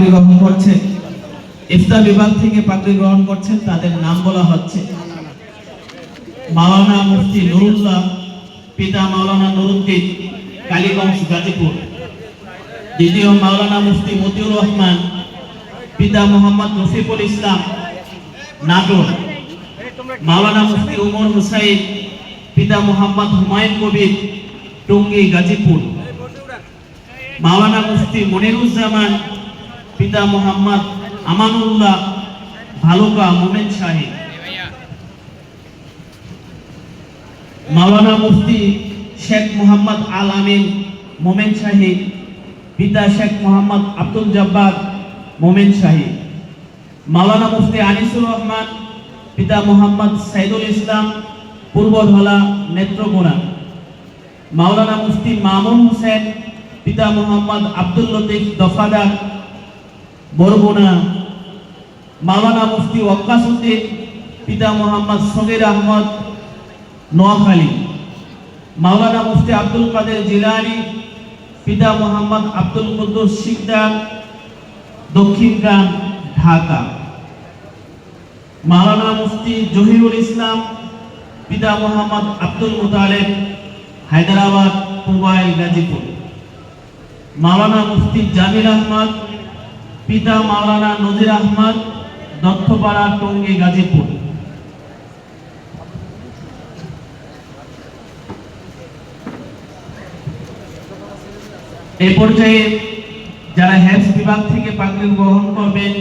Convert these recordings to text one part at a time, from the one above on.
গ্রহণ করছেন, ইফতার বিভাগ থেকে পাগড়ি গ্রহণ করছেন, তাদের নাম বলা হচ্ছে মাওলানা মুফতি নুরুল্লাহ, পিতা মাওলানা নুরুদ্দিন, কালীগঞ্জ, গাজীপুর। দ্বিতীয় মাওলানা মুফতি মতিউর রহমান, পিতা মোহাম্মদ রফিকুল ইসলাম, নাটোর। মাওলানা মুফতি উমর হুসাইন, পিতা মোহাম্মদ হুমায়ুন কবির, টঙ্গী, গাজীপুর। মাওলানা মুফতি মনিরুজ্জামান, পিতা মোহাম্মদ আমানুল্লাহ, ভালুকা, মোমেন শাহী। মাওলানা মুফতি শেখ মোহাম্মদ আল আমিন, মোমেন শাহী, পিতা শেখ মোহাম্মদ আব্দুল জব্বার, মোমেন শাহী। মাওলানা মুফতি আনিসুর রহমান, পিতা মোহাম্মদ সাইদুল ইসলাম, পূর্বধলা, নেত্রকোনা। মাওলানা মুফতি মামুন হোসেন, পিতা মোহাম্মদ আব্দুল লতিফ, দফাদার, বরগুনা। মাওলানা মুফতি ওয়াক্কাস উদ্দিন, পিতা মোহাম্মদ সগীর আহমদ, নোয়াখালী। মাওলানা মুফতি আব্দুল কাদের জিলানী, পিতা মোহাম্মদ আব্দুল কুদ্দুস শিকদার, দক্ষিণগ্রাম, ঢাকা। মাওলানা মুফতি জহিরুল ইসলাম, পিতা মোহাম্মদ আব্দুল মুতালেব, হায়দ্রাবাদ, পুবাইল, গাজীপুর। মাওলানা মুফতি জামিল আহমদ, পিতা মাওলানা নজির আহমদ, দত্তপাড়া, টঙ্গী, গাজীপুর। এই পর্যায়ে যারা হেফজ বিভাগ থেকে পাগড়ি গ্রহণ করবেন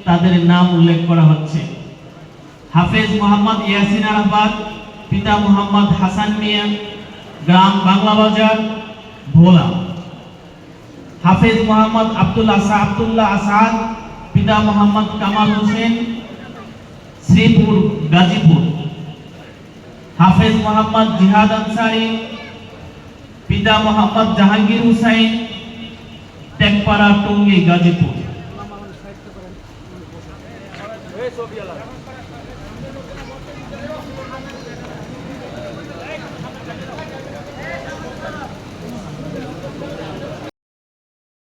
তাদের নাম উল্লেখ করা হচ্ছে। হাফেজ মোহাম্মদ ইয়াসিন আরাফাত, পিতা মোহাম্মদ হাসান মিয়া, গ্রাম বাংলাবাজার, ভোলা। হাফেজ মোহাম্মদ আব্দুল্লাহ আসাদ, পিতা মোহাম্মদ কামাল হোসেন, শ্রীপুর, গাজীপুর। হাফেজ মোহাম্মদ জিহাদ আনসারী, পিতা মোহাম্মদ জাহাঙ্গীর হুসাইন, টেকপাড়া, টঙ্গী, গাজীপুর।